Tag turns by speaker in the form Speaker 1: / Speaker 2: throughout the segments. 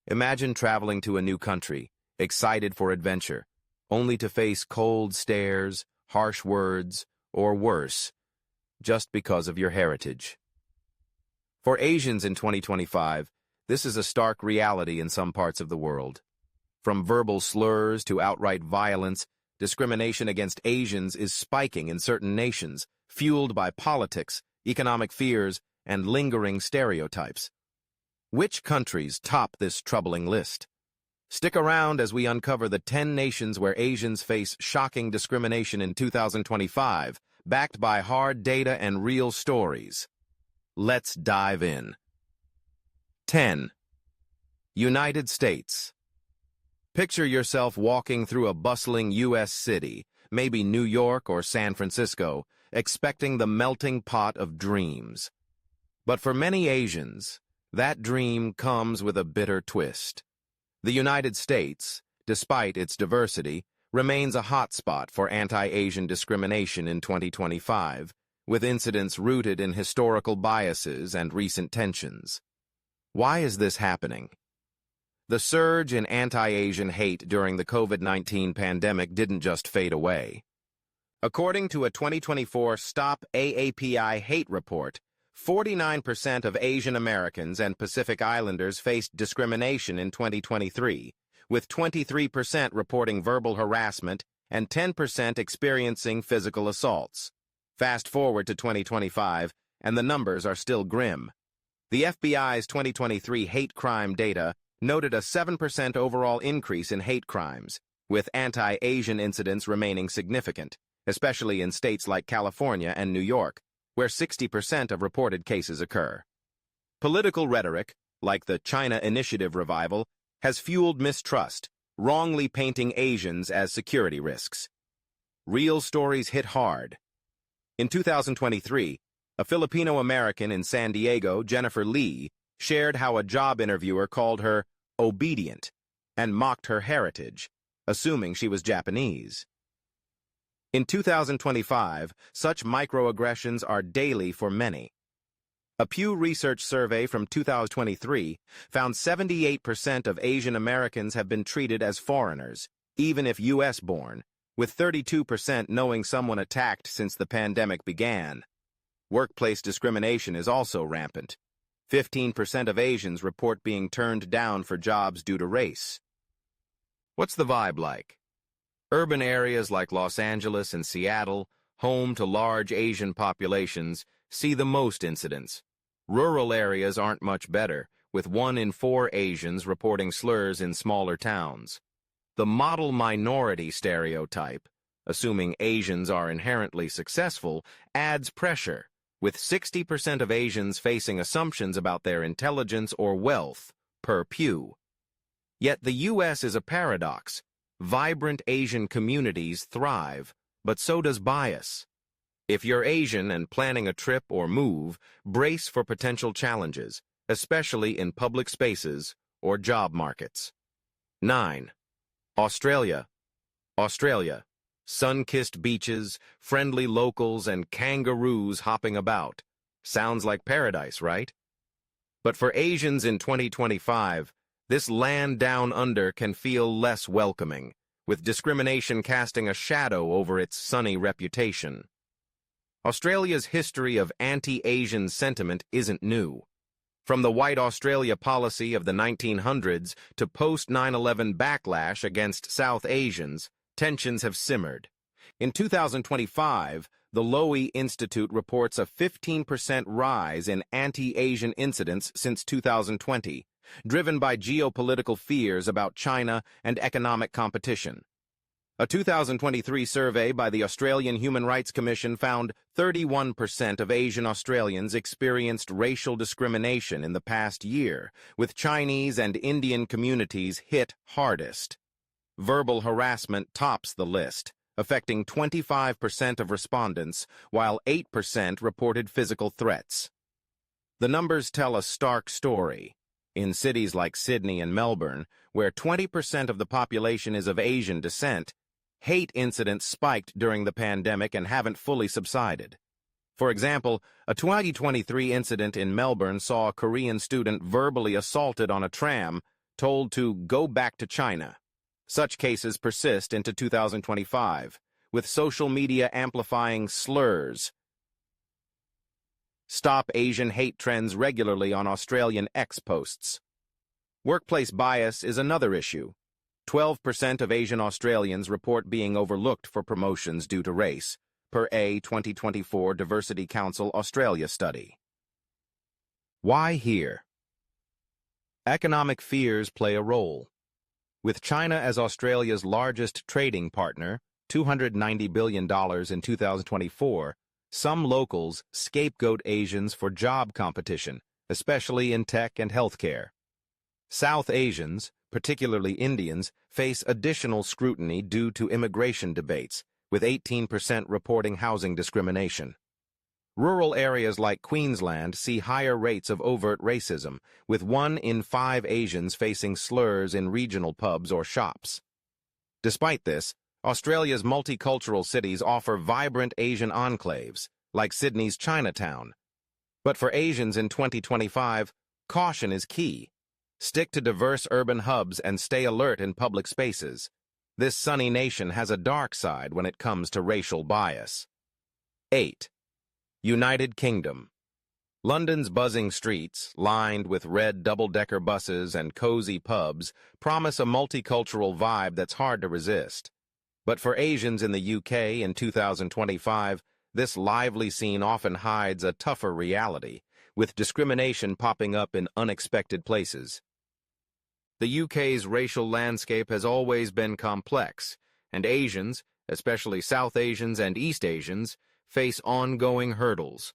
Speaker 1: Imagine traveling to a new country, excited for adventure, only to face cold stares, harsh words, or worse, just because of your heritage. For Asians in 2025, this is a stark reality in some parts of the world. From verbal slurs to outright violence, discrimination against Asians is spiking in certain nations, fueled by politics, economic fears, and lingering stereotypes. Which countries top this troubling list? Stick around as we uncover the 10 nations where Asians face shocking discrimination in 2025, backed by hard data and real stories. Let's dive in. 10. United States. Picture yourself walking through a bustling U.S. city, maybe New York or San Francisco, expecting the melting pot of dreams. But for many Asians, that dream comes with a bitter twist. The United States, despite its diversity, remains a hotspot for anti-Asian discrimination in 2025, with incidents rooted in historical biases and recent tensions. Why is this happening? The surge in anti-Asian hate during the COVID-19 pandemic didn't just fade away. According to a 2024 Stop AAPI Hate report, 49% of Asian Americans and Pacific Islanders faced discrimination in 2023, with 23% reporting verbal harassment and 10% experiencing physical assaults. Fast forward to 2025, and the numbers are still grim. The FBI's 2023 hate crime data noted a 7% overall increase in hate crimes, with anti-Asian incidents remaining significant, especially in states like California and New York, where 60% of reported cases occur. Political rhetoric, like the China Initiative revival, has fueled mistrust, wrongly painting Asians as security risks. Real stories hit hard. In 2023, a Filipino-American in San Diego, Jennifer Lee, shared how a job interviewer called her obedient and mocked her heritage, assuming she was Japanese. In 2025, such microaggressions are daily for many. A Pew Research survey from 2023 found 78% of Asian Americans have been treated as foreigners, even if U.S.-born, with 32% knowing someone attacked since the pandemic began. Workplace discrimination is also rampant. 15% of Asians report being turned down for jobs due to race. What's the vibe like? Urban areas like Los Angeles and Seattle, home to large Asian populations, see the most incidents. Rural areas aren't much better, with 1 in 4 Asians reporting slurs in smaller towns. The model minority stereotype, assuming Asians are inherently successful, adds pressure, with 60% of Asians facing assumptions about their intelligence or wealth, per Pew. Yet the U.S. is a paradox. Vibrant Asian communities thrive, but so does bias. If you're Asian and planning a trip or move, brace for potential challenges, especially in public spaces or job markets. 9. Australia. Sun-kissed beaches, friendly locals, and kangaroos hopping about. Sounds like paradise, right? But for Asians in 2025, this land down under can feel less welcoming, with discrimination casting a shadow over its sunny reputation. Australia's history of anti-Asian sentiment isn't new. From the White Australia policy of the 1900s to post-9/11 backlash against South Asians, tensions have simmered. In 2025, the Lowy Institute reports a 15% rise in anti-Asian incidents since 2020, driven by geopolitical fears about China and economic competition. A 2023 survey by the Australian Human Rights Commission found 31% of Asian Australians experienced racial discrimination in the past year, with Chinese and Indian communities hit hardest. Verbal harassment tops the list, affecting 25% of respondents, while 8% reported physical threats. The numbers tell a stark story. In cities like Sydney and Melbourne, where 20% of the population is of Asian descent, hate incidents spiked during the pandemic and haven't fully subsided. For example, a 2023 incident in Melbourne saw a Korean student verbally assaulted on a tram told to go back to China. Such cases persist into 2025, with social media amplifying slurs. Stop Asian hate trends regularly on Australian X posts. Workplace bias is another issue. 12% of Asian Australians report being overlooked for promotions due to race, per a 2024 Diversity Council Australia study. Why here? Economic fears play a role. With China as Australia's largest trading partner, $290 billion in 2024, some locals scapegoat Asians for job competition, especially in tech and healthcare. South Asians, particularly Indians, face additional scrutiny due to immigration debates, with 18% reporting housing discrimination. Rural areas like Queensland see higher rates of overt racism, with 1 in 5 Asians facing slurs in regional pubs or shops. Despite this, Australia's multicultural cities offer vibrant Asian enclaves, like Sydney's Chinatown. But for Asians in 2025, caution is key. Stick to diverse urban hubs and stay alert in public spaces. This sunny nation has a dark side when it comes to racial bias. 8. United Kingdom. London's buzzing streets, lined with red double-decker buses and cozy pubs, promise a multicultural vibe that's hard to resist. But for Asians in the UK in 2025, this lively scene often hides a tougher reality, with discrimination popping up in unexpected places. The UK's racial landscape has always been complex, and Asians, especially South Asians and East Asians, face ongoing hurdles.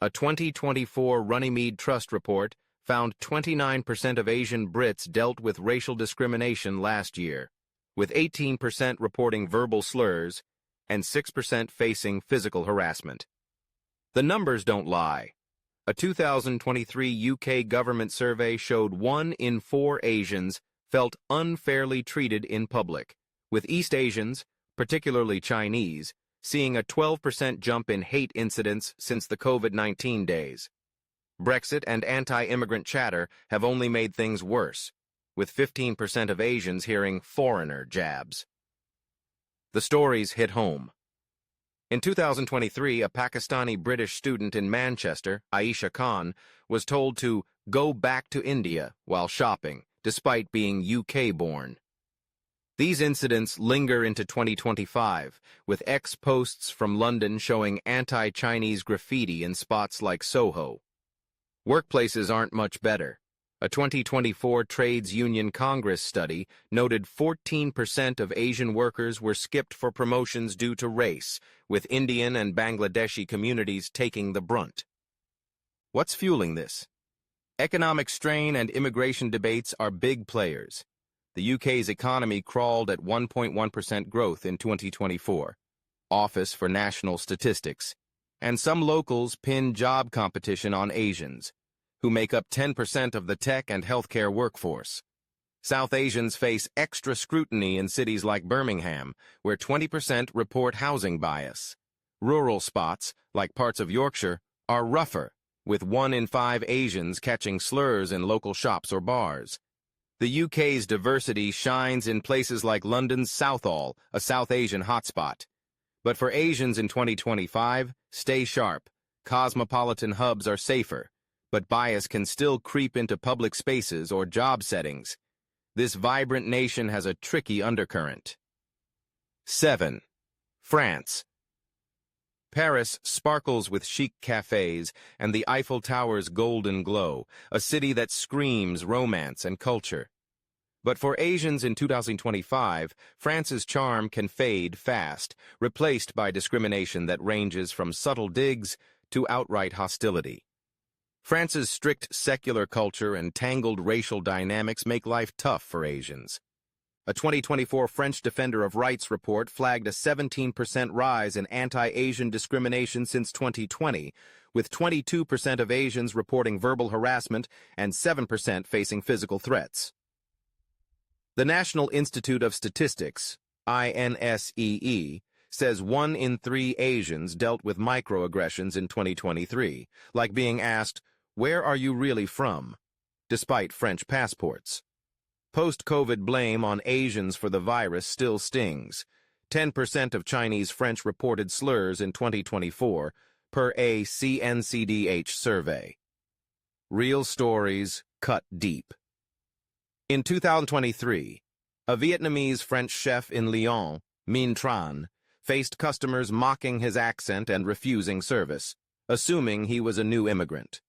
Speaker 1: A 2024 Runnymede Trust report found 29% of Asian Brits dealt with racial discrimination last year, with 18% reporting verbal slurs and 6% facing physical harassment. The numbers don't lie. A 2023 UK government survey showed 1 in 4 Asians felt unfairly treated in public, with East Asians, particularly Chinese, seeing a 12% jump in hate incidents since the COVID-19 days. Brexit and anti-immigrant chatter have only made things worse, with 15% of Asians hearing foreigner jabs. The stories hit home. In 2023, a Pakistani-British student in Manchester, Aisha Khan, was told to go back to India while shopping, despite being UK-born. These incidents linger into 2025, with X posts from London showing anti-Chinese graffiti in spots like Soho. Workplaces aren't much better. A 2024 Trades Union Congress study noted 14% of Asian workers were skipped for promotions due to race, with Indian and Bangladeshi communities taking the brunt. What's fueling this? Economic strain and immigration debates are big players. The UK's economy crawled at 1.1% growth in 2024, Office for National Statistics, and some locals pin job competition on Asians, who make up 10% of the tech and healthcare workforce. South Asians face extra scrutiny in cities like Birmingham, where 20% report housing bias. Rural spots, like parts of Yorkshire, are rougher, with 1 in 5 Asians catching slurs in local shops or bars. The UK's diversity shines in places like London's Southall, a South Asian hotspot. But for Asians in 2025, stay sharp. Cosmopolitan hubs are safer, but bias can still creep into public spaces or job settings. This vibrant nation has a tricky undercurrent. 7. France. Paris sparkles with chic cafes and the Eiffel Tower's golden glow, a city that screams romance and culture. But for Asians in 2025, France's charm can fade fast, replaced by discrimination that ranges from subtle digs to outright hostility. France's strict secular culture and tangled racial dynamics make life tough for Asians. A 2024 French Defender of Rights report flagged a 17% rise in anti-Asian discrimination since 2020, with 22% of Asians reporting verbal harassment and 7% facing physical threats. The National Institute of Statistics, INSEE, says 1 in 3 Asians dealt with microaggressions in 2023, like being asked, "Where are you really from?" despite French passports. Post-COVID blame on Asians for the virus still stings. 10% of Chinese French reported slurs in 2024, per a CNCDH survey. Real stories cut deep. In 2023, a Vietnamese French chef in Lyon, Minh Tran, faced customers mocking his accent and refusing service, assuming he was a new immigrant.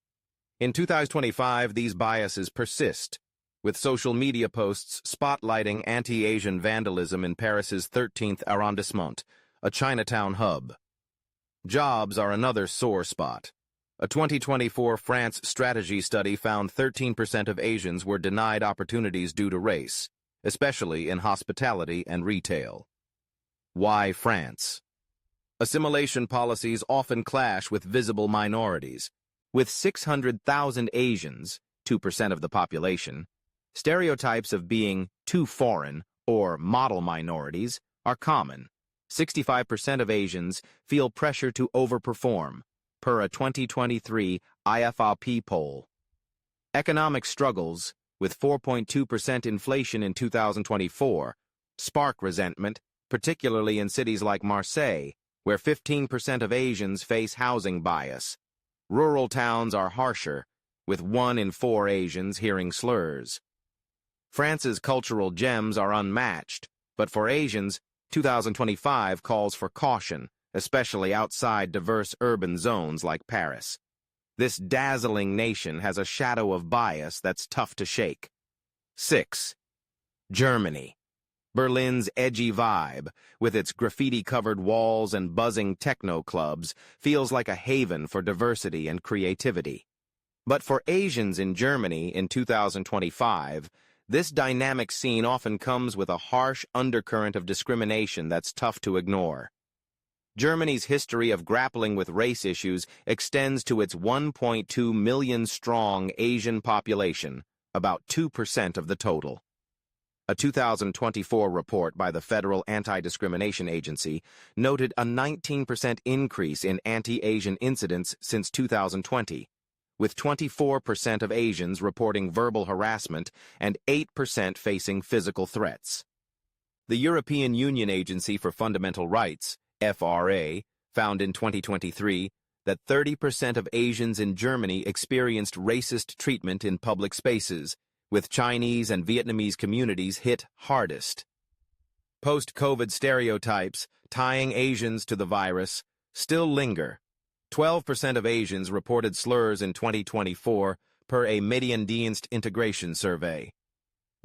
Speaker 1: In 2025, these biases persist, with social media posts spotlighting anti-Asian vandalism in Paris's 13th arrondissement, a Chinatown hub. Jobs are another sore spot. A 2024 France strategy study found 13% of Asians were denied opportunities due to race, especially in hospitality and retail. Why France? Assimilation policies often clash with visible minorities. With 600,000 Asians, 2% of the population, stereotypes of being too foreign or model minorities are common. 65% of Asians feel pressure to overperform, per a 2023 IFOP poll. Economic struggles, with 4.2% inflation in 2024, spark resentment, particularly in cities like Marseille, where 15% of Asians face housing bias. Rural towns are harsher, with 1 in 4 Asians hearing slurs. France's cultural gems are unmatched, but for Asians, 2025 calls for caution, especially outside diverse urban zones like Paris. This dazzling nation has a shadow of bias that's tough to shake. 6. Germany. Berlin's edgy vibe, with its graffiti-covered walls and buzzing techno clubs, feels like a haven for diversity and creativity. But for Asians in Germany in 2025, this dynamic scene often comes with a harsh undercurrent of discrimination that's tough to ignore. Germany's history of grappling with race issues extends to its 1.2 million-strong Asian population, about 2% of the total. A 2024 report by the Federal Anti-Discrimination Agency noted a 19% increase in anti-Asian incidents since 2020, with 24% of Asians reporting verbal harassment and 8% facing physical threats. The European Union Agency for Fundamental Rights, FRA, found in 2023 that 30% of Asians in Germany experienced racist treatment in public spaces, with Chinese and Vietnamese communities hit hardest. Post-COVID stereotypes tying Asians to the virus still linger. 12% of Asians reported slurs in 2024 per a Mediendienst integration survey.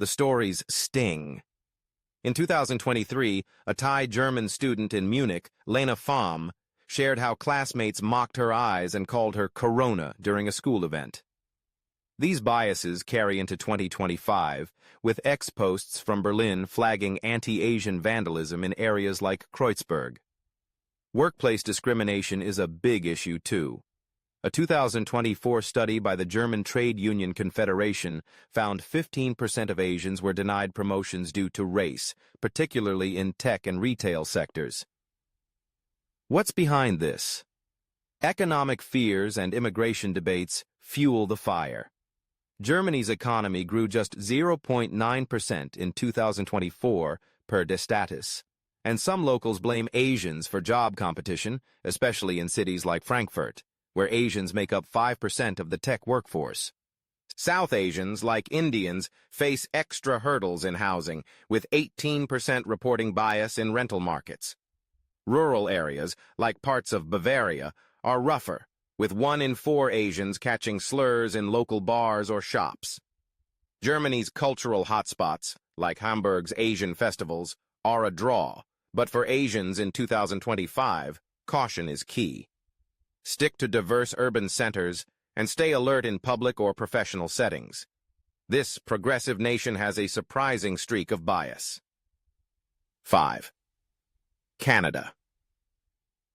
Speaker 1: The stories sting. In 2023, a Thai-German student in Munich, Lena Pham, shared how classmates mocked her eyes and called her Corona during a school event. These biases carry into 2025, with ex-posts from Berlin flagging anti-Asian vandalism in areas like Kreuzberg. Workplace discrimination is a big issue, too. A 2024 study by the German Trade Union Confederation found 15% of Asians were denied promotions due to race, particularly in tech and retail sectors. What's behind this? Economic fears and immigration debates fuel the fire. Germany's economy grew just 0.9% in 2024 per Destatis, and some locals blame Asians for job competition, especially in cities like Frankfurt, where Asians make up 5% of the tech workforce. South Asians, like Indians, face extra hurdles in housing, with 18% reporting bias in rental markets. Rural areas, like parts of Bavaria, are rougher, with 1 in 4 Asians catching slurs in local bars or shops. Germany's cultural hotspots, like Hamburg's Asian festivals, are a draw, but for Asians in 2025, caution is key. Stick to diverse urban centers and stay alert in public or professional settings. This progressive nation has a surprising streak of bias. 5. Canada.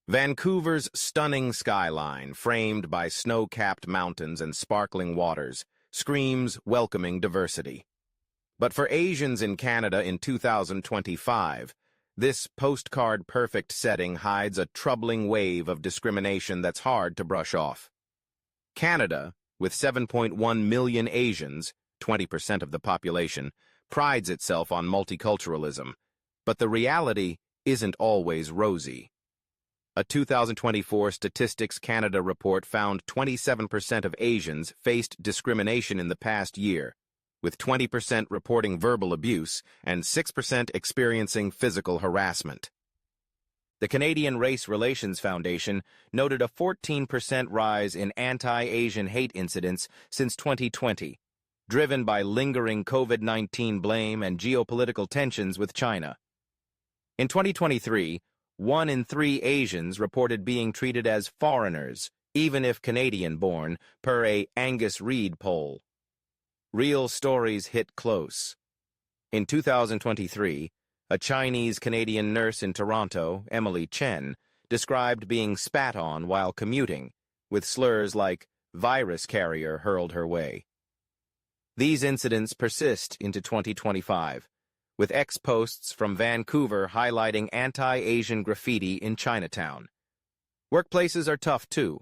Speaker 1: Vancouver's stunning skyline, framed by snow-capped mountains and sparkling waters, screams welcoming diversity. But for Asians in Canada in 2025, this postcard-perfect setting hides a troubling wave of discrimination that's hard to brush off. Canada, with 7.1 million Asians, 20% of the population, prides itself on multiculturalism, but the reality isn't always rosy. A 2024 Statistics Canada report found 27% of Asians faced discrimination in the past year, with 20% reporting verbal abuse and 6% experiencing physical harassment. The Canadian Race Relations Foundation noted a 14% rise in anti-Asian hate incidents since 2020, driven by lingering COVID-19 blame and geopolitical tensions with China. In 2023, 1 in 3 Asians reported being treated as foreigners, even if Canadian-born, per a Angus Reid poll. Real stories hit close. In 2023, a Chinese-Canadian nurse in Toronto, Emily Chen, described being spat on while commuting, with slurs like virus carrier hurled her way. These incidents persist into 2025, with ex-posts from Vancouver highlighting anti-Asian graffiti in Chinatown. Workplaces are tough, too.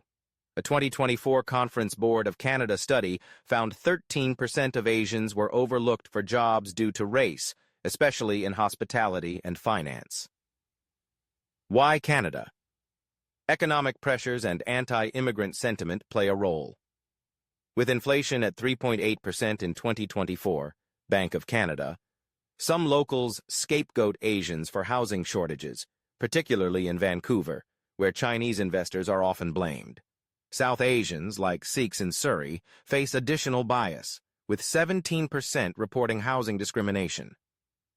Speaker 1: A 2024 Conference Board of Canada study found 13% of Asians were overlooked for jobs due to race, especially in hospitality and finance. Why Canada? Economic pressures and anti-immigrant sentiment play a role. With inflation at 3.8% in 2024, Bank of Canada, some locals scapegoat Asians for housing shortages, particularly in Vancouver, where Chinese investors are often blamed. South Asians, like Sikhs in Surrey, face additional bias, with 17% reporting housing discrimination.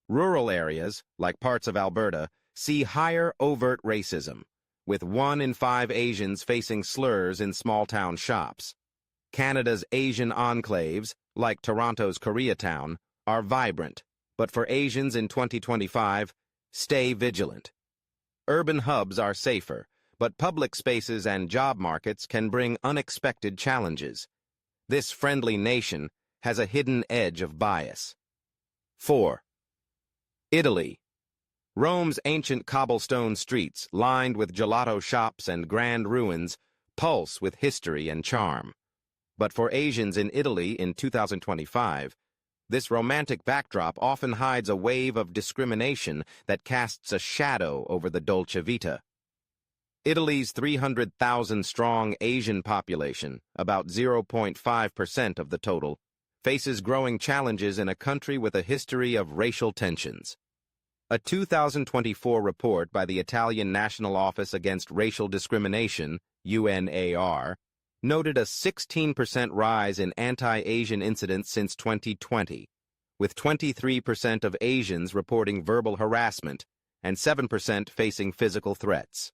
Speaker 1: Rural areas, like parts of Alberta, see higher overt racism, with 1 in 5 Asians facing slurs in small-town shops. Canada's Asian enclaves, like Toronto's Koreatown, are vibrant, but for Asians in 2025, stay vigilant. Urban hubs are safer, but public spaces and job markets can bring unexpected challenges. This friendly nation has a hidden edge of bias. 4. Italy. Rome's ancient cobblestone streets, lined with gelato shops and grand ruins, pulse with history and charm. But for Asians in Italy in 2025, this romantic backdrop often hides a wave of discrimination that casts a shadow over the Dolce Vita. Italy's 300,000-strong Asian population, about 0.5% of the total, faces growing challenges in a country with a history of racial tensions. A 2024 report by the Italian National Office Against Racial Discrimination, UNAR, noted a 16% rise in anti-Asian incidents since 2020, with 23% of Asians reporting verbal harassment and 7% facing physical threats.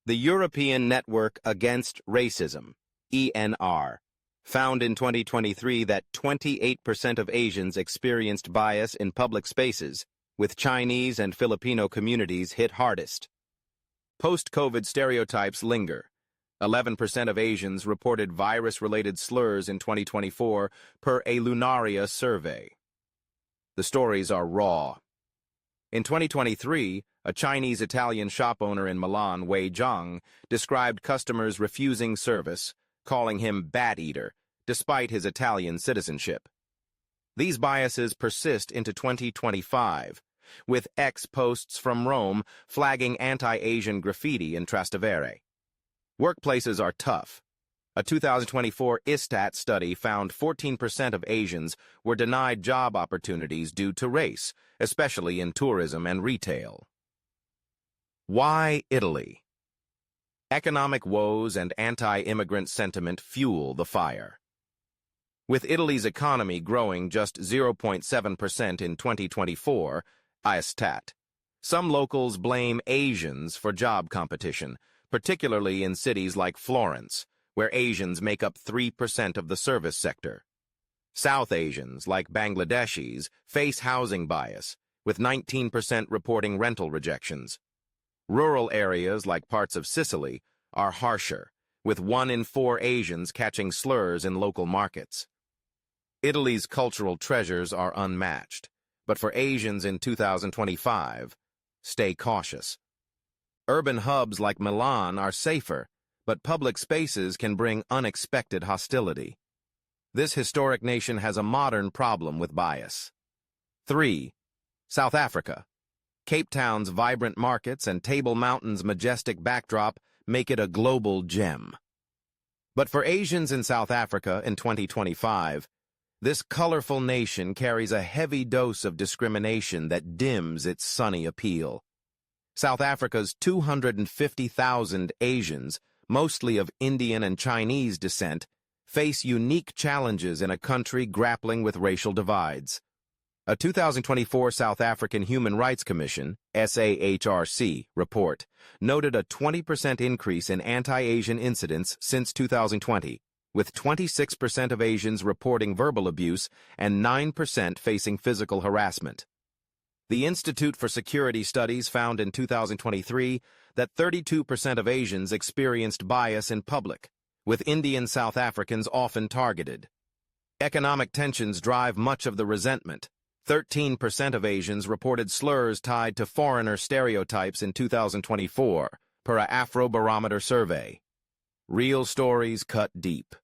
Speaker 1: The European Network Against Racism, ENR, found in 2023 that 28% of Asians experienced bias in public spaces, with Chinese and Filipino communities hit hardest. Post-COVID stereotypes linger. 11% of Asians reported virus-related slurs in 2024 per a Lunaria survey. The stories are raw. In 2023, a Chinese-Italian shop owner in Milan, Wei Zhang, described customers refusing service, calling him bat eater, despite his Italian citizenship. These biases persist into 2025, with ex-posts from Rome flagging anti-Asian graffiti in Trastevere. Workplaces are tough. A 2024 ISTAT study found 14% of Asians were denied job opportunities due to race, especially in tourism and retail. Why Italy? Economic woes and anti-immigrant sentiment fuel the fire. With Italy's economy growing just 0.7% in 2024, ISTAT, some locals blame Asians for job competition, particularly in cities like Florence, where Asians make up 3% of the service sector. South Asians, like Bangladeshis, face housing bias, with 19% reporting rental rejections. Rural areas, like parts of Sicily, are harsher, with 1 in 4 Asians catching slurs in local markets. Italy's cultural treasures are unmatched, but for Asians in 2025, stay cautious. Urban hubs like Milan are safer, but public spaces can bring unexpected hostility. This historic nation has a modern problem with bias. 3. South Africa. Cape Town's vibrant markets and Table Mountain's majestic backdrop make it a global gem. But for Asians in South Africa in 2025, this colorful nation carries a heavy dose of discrimination that dims its sunny appeal. South Africa's 250,000 Asians, mostly of Indian and Chinese descent, face unique challenges in a country grappling with racial divides. A 2024 South African Human Rights Commission (SAHRC) report noted a 20% increase in anti-Asian incidents since 2020, with 26% of Asians reporting verbal abuse and 9% facing physical harassment. The Institute for Security Studies found in 2023 that 32% of Asians experienced bias in public, with Indian South Africans often targeted. Economic tensions drive much of the resentment. 13% of Asians reported slurs tied to foreigner stereotypes in 2024, per a Afrobarometer survey. Real stories cut deep.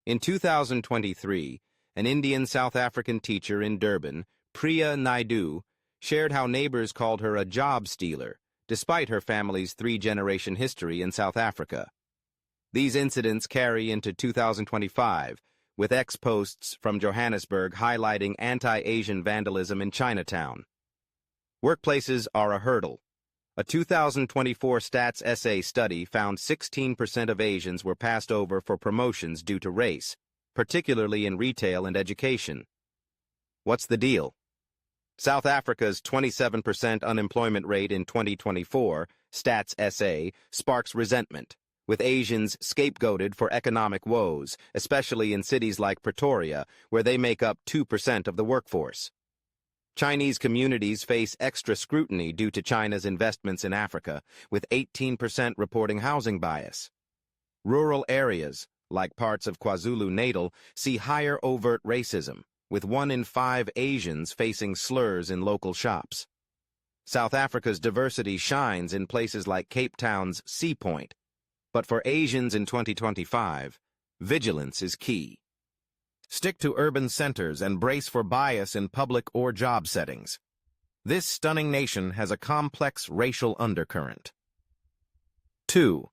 Speaker 1: In 2023, an Indian South African teacher in Durban, Priya Naidu, shared how neighbors called her a job stealer, despite her family's three-generation history in South Africa. These incidents carry into 2025, with ex-posts from Johannesburg highlighting anti-Asian vandalism in Chinatown. Workplaces are a hurdle. A 2024 Stats SA study found 16% of Asians were passed over for promotions due to race, particularly in retail and education. What's the deal? South Africa's 27% unemployment rate in 2024, Stats SA, sparks resentment, with Asians scapegoated for economic woes, especially in cities like Pretoria, where they make up 2% of the workforce. Chinese communities face extra scrutiny due to China's investments in Africa, with 18% reporting housing bias. Rural areas, like parts of KwaZulu-Natal, see higher overt racism, with 1 in 5 Asians facing slurs in local shops. South Africa's diversity shines in places like Cape Town's Sea Point, but for Asians in 2025, vigilance is key. Stick to urban centers and brace for bias in public or job settings. This stunning nation has a complex racial undercurrent. 2.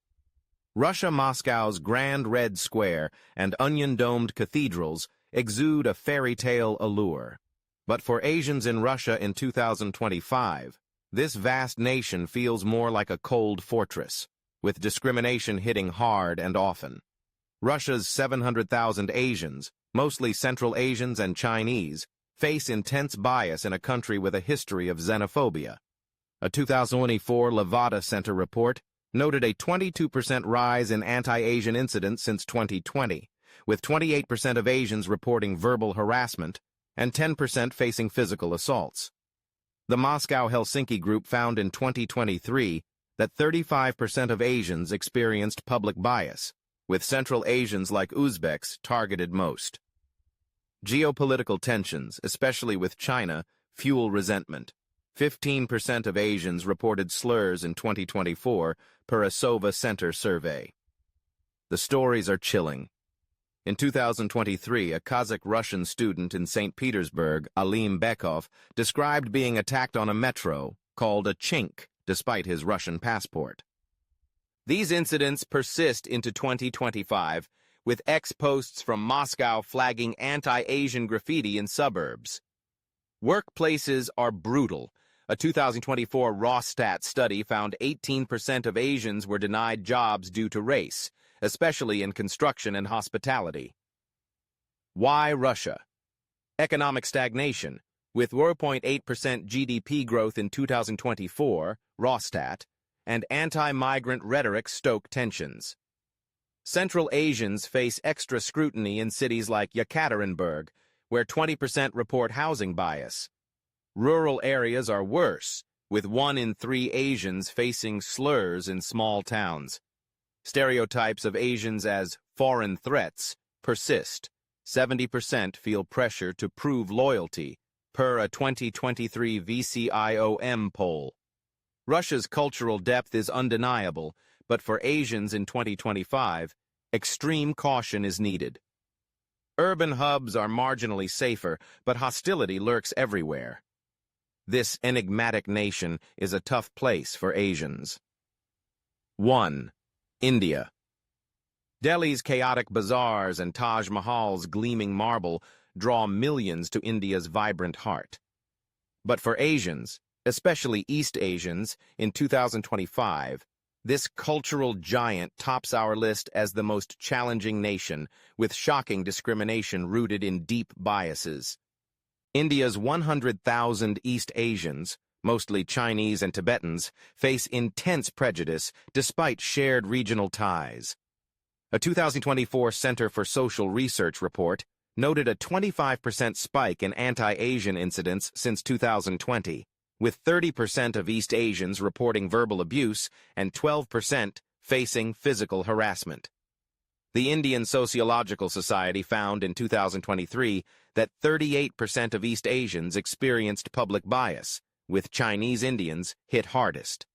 Speaker 1: Russia. Moscow's Grand Red Square and onion-domed cathedrals exude a fairy tale allure. But for Asians in Russia in 2025, this vast nation feels more like a cold fortress, with discrimination hitting hard and often. Russia's 700,000 Asians, mostly Central Asians and Chinese, face intense bias in a country with a history of xenophobia. A 2024 Levada Center report noted a 22% rise in anti-Asian incidents since 2020, with 28% of Asians reporting verbal harassment and 10% facing physical assaults. The Moscow-Helsinki group found in 2023 that 35% of Asians experienced public bias, with Central Asians like Uzbeks targeted most. Geopolitical tensions, especially with China, fuel resentment. 15% of Asians reported slurs in 2024 per a Sova Center survey. The stories are chilling. In 2023, a Kazakh-Russian student in St. Petersburg, Alim Bekov, described being attacked on a metro, called a chink, despite his Russian passport. These incidents persist into 2025, with ex-posts from Moscow flagging anti-Asian graffiti in suburbs. Workplaces are brutal. A 2024 Rosstat study found 18% of Asians were denied jobs due to race, especially in construction and hospitality. Why Russia? Economic stagnation, with 0.8% GDP growth in 2024, Rosstat, and anti-migrant rhetoric stoke tensions. Central Asians face extra scrutiny in cities like Yekaterinburg, where 20% report housing bias. Rural areas are worse, with 1 in 3 Asians facing slurs in small towns. Stereotypes of Asians as foreign threats persist. 70% feel pressure to prove loyalty, per a 2023 VCIOM poll. Russia's cultural depth is undeniable, but for Asians in 2025, extreme caution is needed. Urban hubs are marginally safer, but hostility lurks everywhere. This enigmatic nation is a tough place for Asians. 1. India. Delhi's chaotic bazaars and Taj Mahal's gleaming marble draw millions to India's vibrant heart. But for Asians, especially East Asians, in 2025, this cultural giant tops our list as the most challenging nation, with shocking discrimination rooted in deep biases. India's 100,000 East Asians, mostly Chinese and Tibetans, face intense prejudice despite shared regional ties. A 2024 Center for Social Research report noted a 25% spike in anti-Asian incidents since 2020, with 30% of East Asians reporting verbal abuse and 12% facing physical harassment. The Indian Sociological Society found in 2023 that 38% of East Asians experienced public bias, with Chinese Indians hit hardest.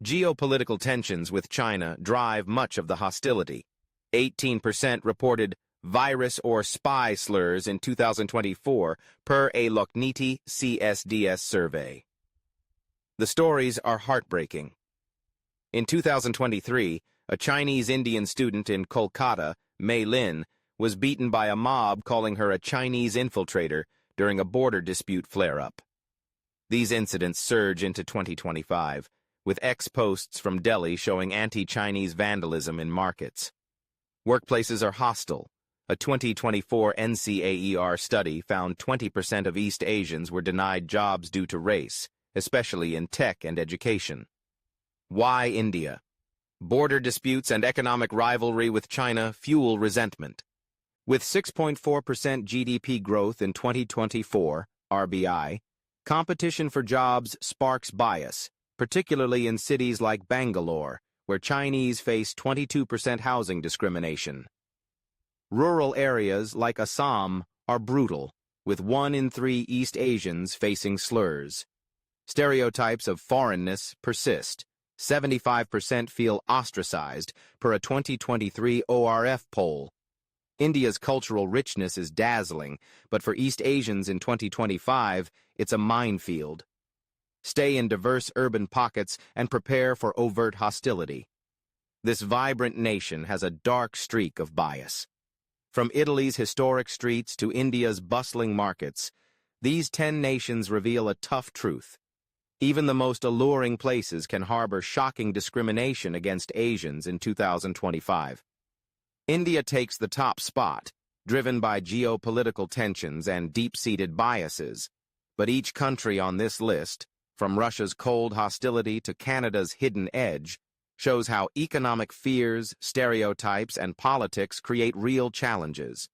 Speaker 1: Geopolitical tensions with China drive much of the hostility. 18% reported virus or spy slurs in 2024 per a Lokniti CSDS survey. The stories are heartbreaking. In 2023, a Chinese Indian student in Kolkata, Mei Lin, was beaten by a mob calling her a Chinese infiltrator during a border dispute flare-up. These incidents surge into 2025, with ex-posts from Delhi showing anti-Chinese vandalism in markets. Workplaces are hostile. A 2024 NCAER study found 20% of East Asians were denied jobs due to race, especially in tech and education. Why India? Border disputes and economic rivalry with China fuel resentment. With 6.4% GDP growth in 2024, RBI, competition for jobs sparks bias, particularly in cities like Bangalore, where Chinese face 22% housing discrimination. Rural areas like Assam are brutal, with 1 in 3 East Asians facing slurs. Stereotypes of foreignness persist. 75% feel ostracized, per a 2023 ORF poll. India's cultural richness is dazzling, but for East Asians in 2025, it's a minefield. Stay in diverse urban pockets and prepare for overt hostility. This vibrant nation has a dark streak of bias. From Italy's historic streets to India's bustling markets, these 10 nations reveal a tough truth. Even the most alluring places can harbor shocking discrimination against Asians in 2025. India takes the top spot, driven by geopolitical tensions and deep-seated biases. But each country on this list, from Russia's cold hostility to Canada's hidden edge, shows how economic fears, stereotypes, and politics create real challenges.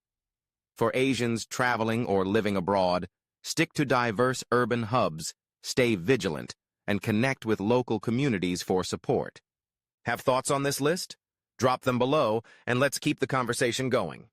Speaker 1: For Asians traveling or living abroad, stick to diverse urban hubs, stay vigilant, and connect with local communities for support. Have thoughts on this list? Drop them below, and let's keep the conversation going.